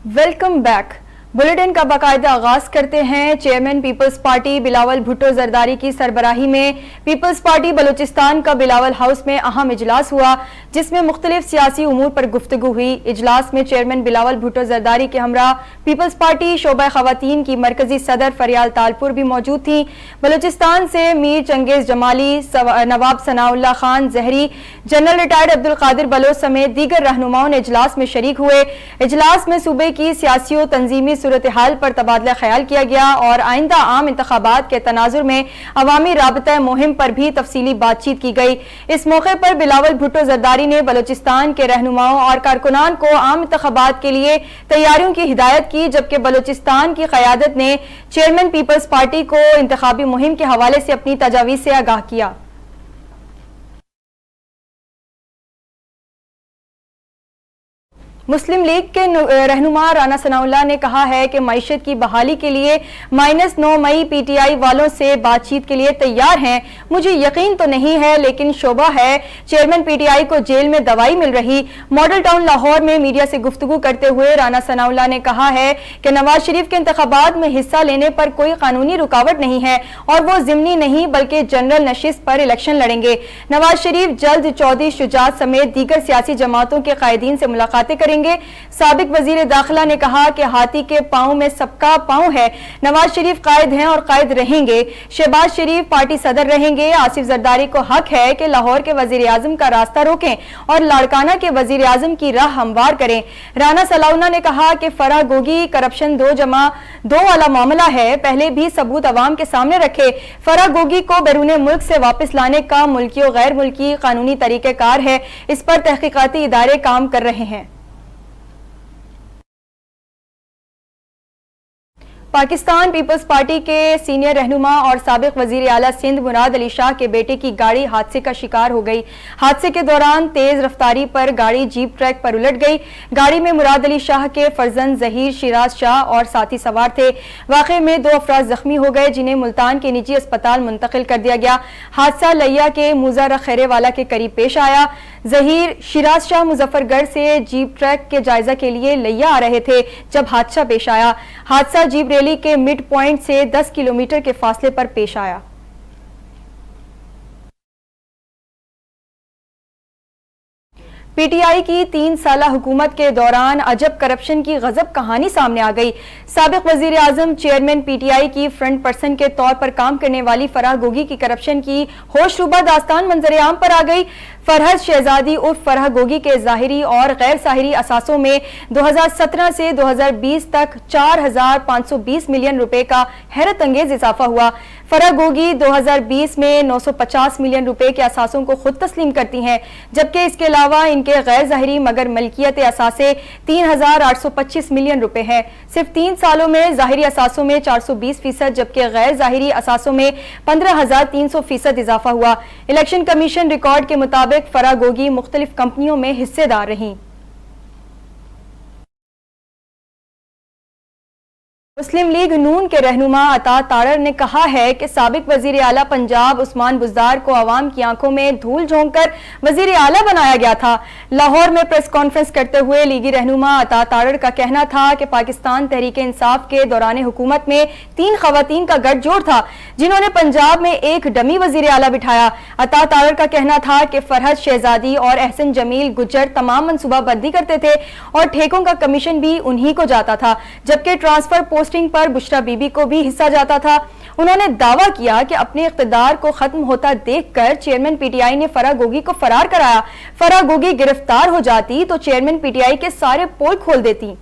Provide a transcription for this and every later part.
Welcome back. Bulletin का बाकायदा आगाज करते हैं। चेयरमैन पीपल्स पार्टी बिलावल भुट्टो जरदारी की सरबराही में पीपल्स पार्टी बलूचिस्तान का बिलावल हाउस में अहम इजलास हुआ, जिसमें मुख्तलिफ सियासी उमूर पर गुफ्तगू हुई। इजलास में चेयरमैन बिलावल भुट्टो जरदारी के हमरा पीपल्स पार्टी शोबा खवातीन की मरकजी सदर फरियाल तालपुर भी मौजूद थी। बलूचिस्तान से मीर चंगेज जमाली, नवाब सनाउल्लाह खान जहरी, जनरल रिटायर्ड अब्दुल कादिर बलोच समेत दीगर रहनुमाओं ने इजलास में शरीक हुए। इजलास में सूबे की सियासी और तंजीमी सूरत हाल पर तबादला ख्याल किया गया और आइंदा आम इंतखाबात के तनाजुर में अवामी राबता मुहिम पर भी तफसीली बातचीत की गई। इस मौके पर बिलावल भुट्टो जरदारी ने बलूचिस्तान के रहनुमाओं और कारकुनान को आम इंतखाबात के लिए तैयारियों की हिदायत की, जबकि बलूचिस्तान की क़यादत ने चेयरमैन पीपल्स पार्टी को इंतखाबी मुहिम के हवाले से अपनी तजावीज़ से आगाह किया। मुस्लिम लीग के रहनुमा राना सनाउल्लाह ने कहा है कि मईशत की बहाली के लिए -9 मई पीटीआई वालों से बातचीत के लिए तैयार हैं। मुझे यकीन तो नहीं है, लेकिन शोबा है चेयरमैन पीटीआई को जेल में दवाई मिल रही। मॉडल टाउन लाहौर में मीडिया से गुफ्तगू करते हुए राना सनाउल्लाह ने कहा है कि नवाज शरीफ के इंतखाबात में हिस्सा लेने पर कोई कानूनी रुकावट नहीं है और वो ज़िमनी नहीं बल्कि जनरल नशिस्त पर इलेक्शन लड़ेंगे। नवाज शरीफ जल्द चौधरी शुजात समेत दीगर सियासी जमातों के कायदीन से मुलाकातें करेंगे। साबिक वजीर दाखिला ने कहा कि हाथी के पांव में सबका पांव है। नवाज शरीफ कायद हैं और कायद रहेंगे। शहबाज शरीफ पार्टी सदर रहेंगे। आसिफ जरदारी को हक है कि लाहौर के वजीर आजम का रास्ता रोकें और लाड़काना के वजीर आजम की राह हमवार करें। राना सलाउना ने कहा कि फराह गोगी करप्शन 2+2 वाला मामला है, पहले भी सबूत अवाम के सामने रखे। फराह गोगी को बैरून मुल्क से वापस लाने का मुल्की और गैर मुल्की कानूनी तरीक़ेकार है, इस पर तहकीकाती इदारे काम कर रहे हैं। पाकिस्तान पीपल्स पार्टी के सीनियर रहनुमा और साबिक वजीर आला सिंध मुराद अली शाह के बेटे की गाड़ी हादसे का शिकार हो गई। हादसे के दौरान तेज रफ्तारी पर गाड़ी जीप ट्रैक पर उलट गई। गाड़ी में मुराद अली शाह के फर्जंद जहीर, शिराज शाह और साथी सवार थे। वाक़े में 2 अफराद जख्मी हो गए, जिन्हें मुल्तान के निजी अस्पताल मुंतकिल कर दिया गया। हादसा लिया के मुजारा खैरेवाला के करीब पेश आया। जहीर शिराज शाह मुजफ्फरगढ़ से जीप ट्रैक के जायजा के लिए लिया आ रहे थे जब हादसा पेश आया। हादसा जीप रैली के मिड पॉइंट से 10 किलोमीटर के फासले पर पेश आया। पीटीआई की 3 साला हुकूमत के दौरान अजब करप्शन की गजब कहानी सामने आ गई। साबिक वजीर आजम चेयरमैन पीटीआई की फ्रंट पर्सन के तौर पर काम करने वाली फराह गोगी की करप्शन की होशरुबा दास्तान मंजर आम पर आ गई। फरहद शहजादी उर्फ फराह गोगी के ज़ाहिरी और गैर ज़ाहिरी असासों में 2017 से 2020 तक 4,520 मिलियन रुपए का हैरत अंगेज इजाफा हुआ। फराह गोगी 2020 में 950 मिलियन रुपए के असासों को खुद तस्लीम करती हैं, जबकि इसके अलावा इनके गैर ज़ाहिरी मगर मलकियत असासे 3,825 मिलियन रुपए हैं। सिर्फ 3 सालों में ज़ाहिरी असासों में 420%, जबकि गैर ज़ाहिरी असासों में 15,300% इजाफा हुआ। इलेक्शन कमीशन रिकॉर्ड के मुताबिक फराह गोगी मुख्तलिफ कंपनियों में हिस्सेदार रहीं। मुस्लिम लीग नून के रहनुमा अता तारर ने कहा है कि साबिक वजीर आला पंजाब उस्मान बुज़दार को अवाम की आंखों में धूल झोंक कर वजीर आला बनाया गया था। लाहौर में प्रेस कॉन्फ्रेंस करते हुए लीगी रहनुमा अता तारर का कहना था कि पाकिस्तान तहरीक इंसाफ के दौरान हुकूमत में 3 खवातीन का गठजोड़ था, जिन्होंने पंजाब में एक डमी वजीर आला बिठाया। अता तारर का कहना था कि फरहद शहजादी और एहसन जमील गुज्जर तमाम मनसूबाबंदी करते थे और ठेकों का कमीशन भी उन्हीं को जाता था, जबकि ट्रांसफर पोस्टिंग पर बुशरा बीबी को भी हिस्सा जाता था। उन्होंने दावा किया कि अपने इख्तिदार को खत्म होता देखकर चेयरमैन पीटीआई ने फराह गोगी को फरार कराया। फराह गोगी गिरफ्तार हो जाती तो चेयरमैन पीटीआई के सारे पोल खोल देती।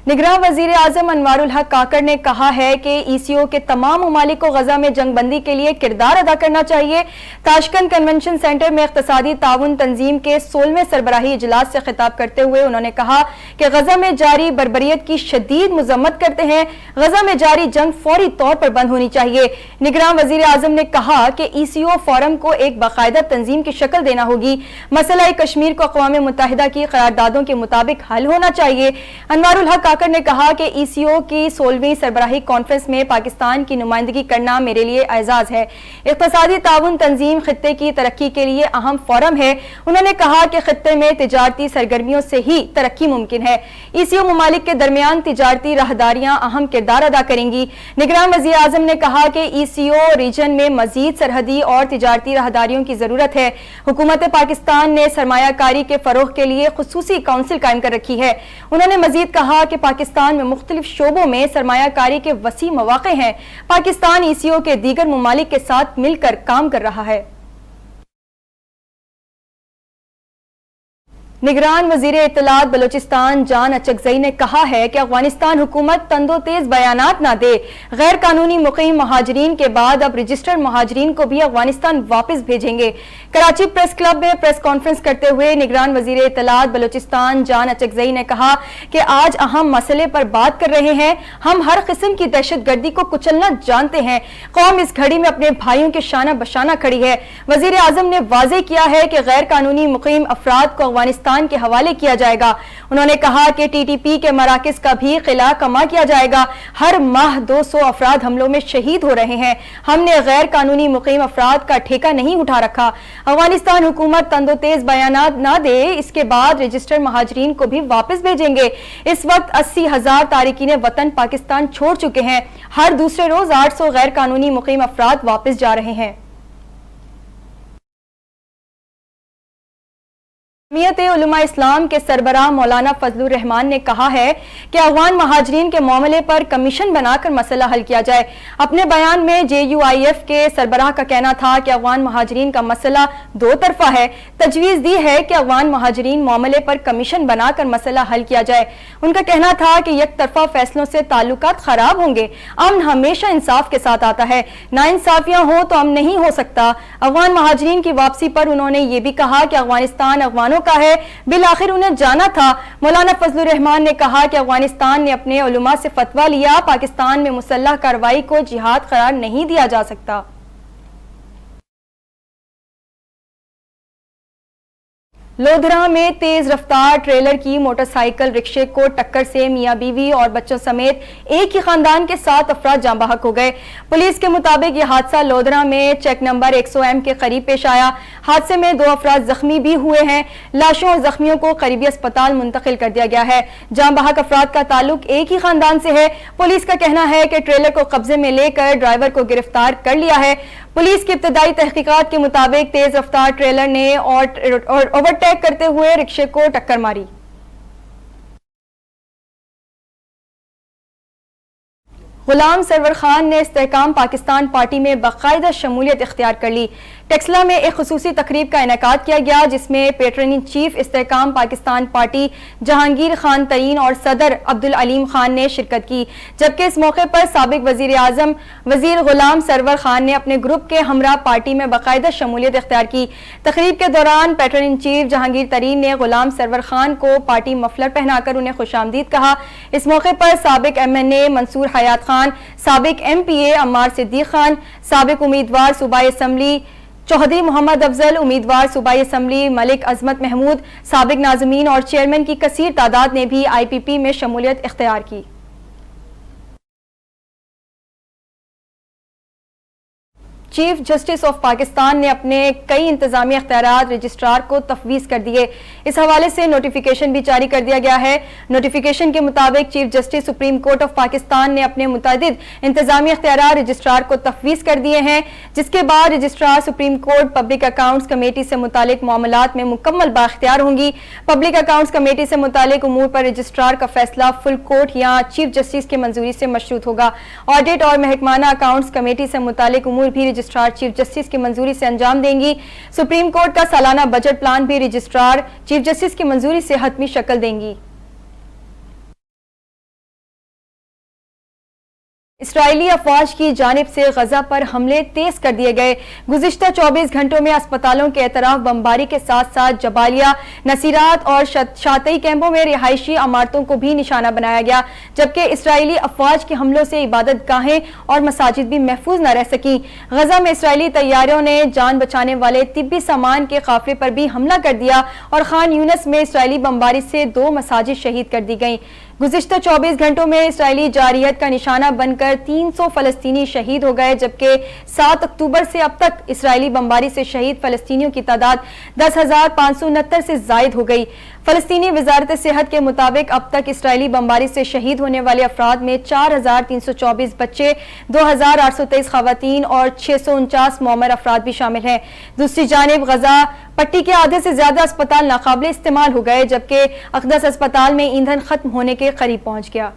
निगरान वजीर आजम अनवारुल हक काकड़ ने कहा है कि ईसीओ के तमाम ममालिक को गजा में जंगबंदी के लिए किरदार अदा करना चाहिए। ताशकंद कन्वेंशन सेंटर में इख्तिसादी ताउन तंजीम के 16वें सरबराही इजलास से खिताब करते हुए उन्होंने कहा कि गजा में जारी बर्बरियत की शदीद मजम्मत करते हैं। गजा में जारी जंग फौरी तौर पर बंद होनी चाहिए। निगरान वजीर आजम ने कहा कि ईसीओ फोरम को एक बाकायदा तंजीम की शक्ल देना होगी। मसला कश्मीर को अक़वाम मुत्तहिदा की क़रारदादों के मुताबिक हल होना चाहिए। अनवारुल हक شاکر نے کہا کہ ای سی او کی 16ویں سربراہی کانفرنس میں پاکستان کی نمائندگی کرنا میرے لیے اعزاز ہے۔ اقتصادی تعاون تنظیم خطے کی ترقی کے لیے اہم فورم ہے۔ انہوں نے کہا کہ خطے میں تجارتی سرگرمیوں سے ہی ترقی ممکن ہے۔ ای سی او ممالک کے درمیان تجارتی راہداریاں اہم کردار ادا کریں گی۔ نگران وزیر اعظم نے کہا کہ ای سی او ریجن میں مزید سرحدی اور تجارتی راہداریوں کی ضرورت ہے۔ حکومت پاکستان نے سرمایہ کاری کے فروغ کے لیے خصوصی کونسل قائم کر رکھی ہے۔ انہوں نے مزید کہا کہ پاکستان میں مختلف شعبوں میں سرمایہ کاری کے وسیع مواقع ہیں۔ پاکستان ای سی او کے دیگر ممالک کے ساتھ مل کر کام کر رہا ہے۔ نگران وزیر اطلاعات بلوچستان جان اچکزئی نے کہا ہے کہ افغانستان حکومت تند و تیز بیانات نہ دے۔ غیر قانونی مقیم مہاجرین کے بعد اب رجسٹرڈ مہاجرین کو بھی افغانستان واپس بھیجیں گے۔ کراچی پریس کلب میں پریس کانفرنس کرتے ہوئے نگران وزیر اطلاعات بلوچستان جان اچکزئی نے کہا کہ آج اہم مسئلے پر بات کر رہے ہیں۔ ہم ہر قسم کی دہشت گردی کو کچلنا جانتے ہیں۔ قوم اس گھڑی میں اپنے بھائیوں کے شانہ بشانہ کھڑی ہے۔ وزیر اعظم نے واضح کیا ہے کہ غیر قانونی مقیم افراد کو افغانستان کے حوالے کیا جائے گا۔ انہوں نے کہا کہ ٹی ٹی پی کے مراکز کا بھی خلا کما کیا جائے گا۔ ہر ماہ 200 افراد حملوں میں شہید ہو رہے ہیں۔ ہم نے غیر قانونی مقیم افراد کا ٹھیکہ نہیں اٹھا رکھا۔ افغانستان حکومت تند و تیز بیانات نہ دے، اس کے بعد رجسٹرڈ مہاجرین کو بھی واپس بھیجیں گے۔ اس وقت 80,000 تارکین وطن پاکستان چھوڑ چکے ہیں۔ ہر دوسرے روز 800 غیر قانونی مقیم افراد واپس جا رہے ہیں۔ جمعیت علماء اسلام کے سربراہ مولانا فضل الرحمان نے کہا ہے کہ افغان مہاجرین کے معاملے پر کمیشن بنا کر مسئلہ حل کیا جائے۔ اپنے بیان میں جے یو آئی ایف کے سربراہ کا کہنا تھا کہ افغان مہاجرین کا مسئلہ دو طرفہ ہے۔ تجویز دی ہے کہ افغان مہاجرین معاملے پر کمیشن بنا کر مسئلہ حل کیا جائے۔ ان کا کہنا تھا کہ یک طرفہ فیصلوں سے تعلقات خراب ہوں گے۔ امن ہمیشہ انصاف کے ساتھ آتا ہے، ناانصافیاں ہوں تو امن نہیں ہو سکتا۔ افغان مہاجرین کی واپسی پر انہوں نے یہ بھی کہا کہ افغانستان افغانوں کا ہے، بالآخر انہیں جانا تھا۔ مولانا فضل الرحمان نے کہا کہ افغانستان نے اپنے علماء سے فتویٰ لیا، پاکستان میں مسلح کارروائی کو جہاد قرار نہیں دیا جا سکتا۔ لودھرا میں تیز رفتار ٹریلر کی موٹر سائیکل رکشے کو ٹکر سے میاں بیوی اور بچوں سمیت ایک ہی خاندان کے 7 افراد جاں بحق ہو گئے۔ پولیس کے مطابق یہ حادثہ لودھرا میں چیک نمبر 100M کے قریب پیش آیا۔ حادثے میں 2 افراد زخمی بھی ہوئے ہیں۔ لاشوں اور زخمیوں کو قریبی اسپتال منتقل کر دیا گیا ہے۔ جاں بحق افراد کا تعلق ایک ہی خاندان سے ہے۔ پولیس کا کہنا ہے کہ ٹریلر کو قبضے میں لے کر ڈرائیور کو گرفتار کر لیا ہے۔ پولیس کی ابتدائی تحقیقات کے مطابق تیز رفتار ٹریلر نے اوورٹیک کرتے ہوئے رکشے کو ٹکر ماری۔ غلام سرور خان نے استحکام پاکستان پارٹی میں باقاعدہ شمولیت اختیار کر لی۔ ٹیکسلا میں ایک خصوصی تقریب کا انعقاد کیا گیا جس میں پیٹرن ان چیف استحکام پاکستان پارٹی جہانگیر خان ترین اور صدر عبدالعلیم خان نے شرکت کی، جبکہ اس موقع پر سابق وزیر اعظم وزیر غلام سرور خان نے اپنے گروپ کے ہمراہ پارٹی میں باقاعدہ شمولیت اختیار کی۔ تقریب کے دوران پیٹرن ان چیف جہانگیر ترین نے غلام سرور خان کو پارٹی مفلر پہنا کر انہیں خوش آمدید کہا۔ اس موقع پر سابق MNA منصور حیات خان، سابق MPA عمار صدیق خان، سابق امیدوار صوبائی اسمبلی چوہدری محمد افضل، امیدوار صوبائی اسمبلی ملک عظمت محمود، سابق ناظمین اور چیئرمین کی کثیر تعداد نے بھی IPP میں شمولیت اختیار کی۔ چیف جسٹس آف پاکستان نے اپنے کئی انتظامی اختیارات رجسٹرار کو تفویض کر دیے۔ اس حوالے سے نوٹیفیکیشن بھی جاری کر دیا گیا ہے۔ نوٹیفیکیشن کے مطابق chief justice supreme court of Pakistan نے اپنے متعدد انتظامی اختیارات رجسٹرار کو تفویض کر دیے ہیں، جس کے بعد registrar supreme court public accounts committee سے متعلق معاملات میں مکمل بااختیار ہوں گی۔ پبلک اکاؤنٹس کمیٹی سے متعلق امور پر رجسٹرار کا فیصلہ فل کورٹ یا چیف جسٹس کی منظوری سے مشروط ہوگا۔ آڈٹ اور محکمانہ اکاؤنٹس کمیٹی سے متعلق امور بھی رجسٹرار چیف جسٹس کی منظوری سے انجام دیں گی۔ سپریم کورٹ کا سالانہ بجٹ پلان بھی رجسٹرار چیف جسٹس کی منظوری سے حتمی شکل دیں گی۔ اسرائیلی افواج کی جانب سے غزہ پر حملے تیز کر دیے گئے۔ گزشتہ 24 گھنٹوں میں اسپتالوں کے اطراف بمباری کے ساتھ ساتھ جبالیہ، نصیرات اور شاطئی کیمپوں میں رہائشی عمارتوں کو بھی نشانہ بنایا گیا، جبکہ اسرائیلی افواج کے حملوں سے عبادت گاہیں اور مساجد بھی محفوظ نہ رہ سکیں۔ غزہ میں اسرائیلی طیاروں نے جان بچانے والے طبی سامان کے قافلے پر بھی حملہ کر دیا اور خان یونس میں اسرائیلی بمباری سے 2 مساجد شہید کر دی گئیں۔ गुज़िश्ता 24 घंटों में इसराइली जारियत का निशाना बनकर 300 फलस्तीनी शहीद हो गए, जबकि 7 अक्टूबर से अब तक इसराइली बमबारी से शहीद फलस्तीनियों की तादाद 10,569 से जायद हो गई। फलस्तीनी वजारत सेहत के मुताबिक अब तक इसराइली बमबारी से शहीद होने वाले अफराद में 4,324 बच्चे, 2,823 खवातीन और 649 मौमर अफराद भी शामिल हैं। दूसरी जानिब गजा पट्टी के आधे से ज्यादा अस्पताल नाकाबिल इस्तेमाल हो गए, जबकि अक़दस अस्पताल में ईंधन खत्म होने के करीब पहुंच गया।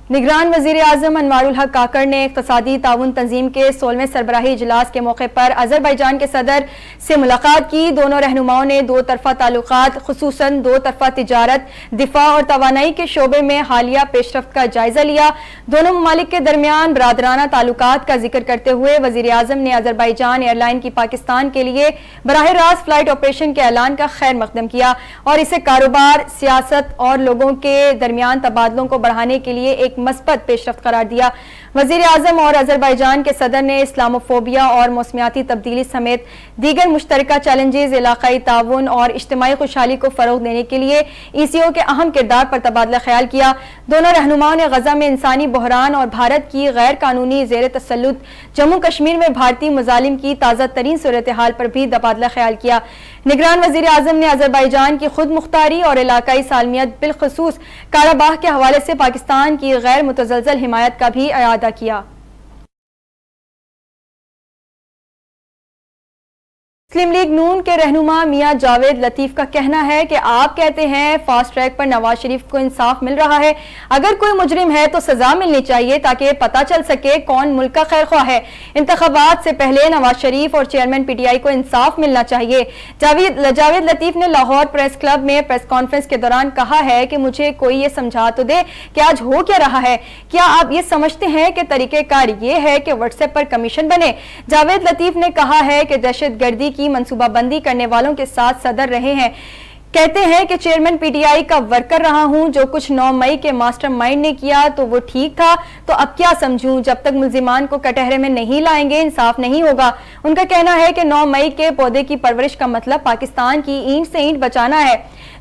निगरान वजीर आजम अनवारुल हक काकड़ ने इक़्तिसादी ताउन तंजीम के 16वें सरबराही इजलास के मौके पर अज़रबैजान के सदर से मुलाकात की। दोनों रहनुमाओं ने दो तरफा ताल्लुकात, खुसूसन दो तरफा तिजारत, दिफा और तवानाई के शोबे में हालिया पेशरफ्त का जायजा लिया। दोनों ममालिक के दरमियान बरादराना ताल्लुकात का जिक्र करते हुए वजीर आजम ने अज़रबैजान एयरलाइन की पाकिस्तान के लिए बराह रास्त फ्लाइट ऑपरेशन के ऐलान का खैर मकदम किया और इसे कारोबार, सियासत और लोगों के दरमियान तबादलों को बढ़ाने के लिए एक मस्बत पेशरफ्त करार दिया। वजीर आजम और अज़रबैजान के सदर ने इस्लामोफोबिया और मौसमियाती तब्दीली समेत दीगर मुश्तरका चैलेंजेस, इलाकाई ताउन और इज्तिमाई खुशहाली को फरोग देने के लिए ECO के अहम किरदार पर तबादला ख्याल किया। दोनों रहनुमाओं ने गजा में इंसानी बहरान और भारत की गैर कानूनी ज़ेर तसल्लुत जम्मू कश्मीर में भारतीय मुजालिम की ताज़ा तरीन सूरत हाल पर भी तबादला ख्याल किया। निगरान वजीर आजम ने अज़रबैजान की खुद मुख्तारी और इलाकाई सालमियत, बिलखसूस काराबाह के हवाले से पाकिस्तान की गैर मुतज़लज़ल हिमायत का भी इआदा किया। मुस्लिम लीग नून के रहनुमा मियां जावेद लतीफ का कहना है कि आप कहते हैं फास्ट ट्रैक पर नवाज शरीफ को इंसाफ मिल रहा है। अगर कोई मुजरिम है तो सजा मिलनी चाहिए ताकि पता चल सके कौन मुल्क का खैर ख्वाह है। इंतखाबात से पहले नवाज शरीफ और चेयरमैन PTI को इंसाफ मिलना चाहिए। जावेद लतीफ ने लाहौर प्रेस क्लब में प्रेस कॉन्फ्रेंस के दौरान कहा है कि मुझे कोई ये समझा तो दे कि आज हो क्या रहा है। क्या आप ये समझते हैं कि तरीक़ेकार ये है कि व्हाट्सएप पर कमीशन बने? जावेद लतीफ ने कहा है कि दहशतगर्दी की मंसूबाबंदी करने वालों के साथ सदर रहे हैं। कहते हैं कि चेयरमैन PTI का वर्कर रहा हूं। जो कुछ 9 मई के मास्टरमाइंड ने किया तो वो ठीक था, तो अब क्या समझूं? जब तक मुल्जिमान को कटहरे में नहीं लाएंगे इंसाफ नहीं होगा। उनका कहना है कि 9 मई के पौधे की परवरिश का मतलब पाकिस्तान की ईंट से ईंट बचाना है।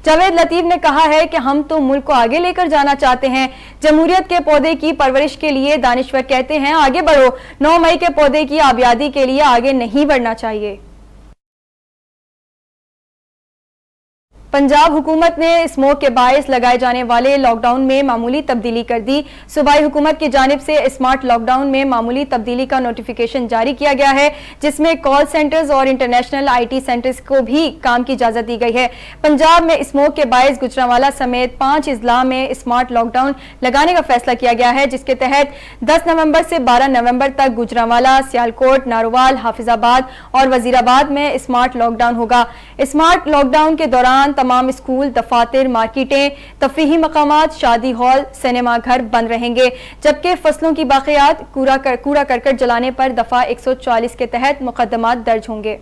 जावेद लतीफ ने कहा है कि हम तो मुल्क को आगे लेकर जाना चाहते हैं। जमहूरियत के पौधे की परवरिश के लिए दानिश्वर कहते हैं आगे बढ़ो। 9 मई के पौधे की आबियादी के लिए आगे नहीं बढ़ना चाहिए। पंजाब हुकूमत ने स्मोक के बायस लगाए जाने वाले लॉकडाउन में मामूली तब्दीली कर दी। सूबाई हुकूमत की जानिब से स्मार्ट लॉकडाउन में मामूली तब्दीली का नोटिफिकेशन जारी किया गया है, जिसमें कॉल सेंटर्स और इंटरनेशनल IT सेंटर्स को भी काम की इजाजत दी गई है। पंजाब में स्मोक के बायस गुजरांवाला समेत 5 अजला में स्मार्ट लॉकडाउन लगाने का फैसला किया गया है, जिसके तहत 10 नवंबर से 12 नवंबर तक गुजरांवाला, सियालकोट, नारोवाल, हाफिजाबाद और वजीराबाद में स्मार्ट लॉकडाउन होगा। स्मार्ट लॉकडाउन के दौरान तमाम स्कूल, दफातर, मार्केटें, तफरीही मकामात, शादी हॉल, सिनेमा घर बंद रहेंगे, जबकि फसलों की बाक़ियात कूड़ा करकट जलाने पर दफा 144 के तहत मुकदमात दर्ज होंगे।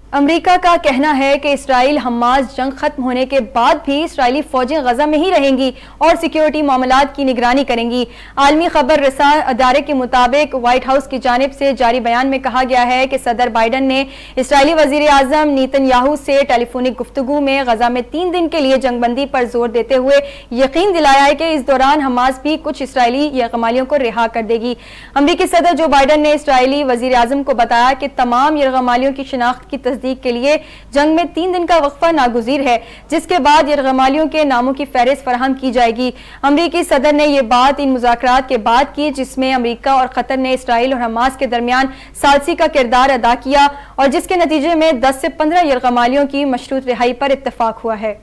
अमेरिका का कहना है कि इसराइल हमास जंग खत्म होने के बाद भी इसराइली फौजें गजा में ही रहेंगी और सिक्योरिटी मामलात की निगरानी करेंगी। आलमी खबर रसा अदारे के मुताबिक व्हाइट हाउस की जानिब से जारी बयान में कहा गया है कि सदर बाइडन ने इसराइली वजीर आजम नेतन्याहू से टेलीफोनिक गुफ्तगू में गजा में 3 दिन के लिए जंगबंदी पर जोर देते हुए यकीन दिलाया है कि इस दौरान हमास भी कुछ इसराइली यरगमालियों को रिहा कर देगी। अमरीकी सदर जो बाइडन ने इसराइली वजीर आजम को बताया कि तमाम यरगमालियों की शिनाख्त की के लिए जंग में 3 दिन का वक्फा नागुज़ीर है, जिसके बाद यरगमालियों के नामों की फहरिस्त फराहम की जाएगी। अमरीकी सदर ने यह बात इन मुज़ाकरात के बाद की, जिसमें अमरीका और कतर ने इसराइल और हमास के दरमियान सालसी का किरदार अदा किया और जिसके नतीजे में 10 से 15 यरगमालियों की मशरूत रिहाई पर इत्तफाक हुआ है।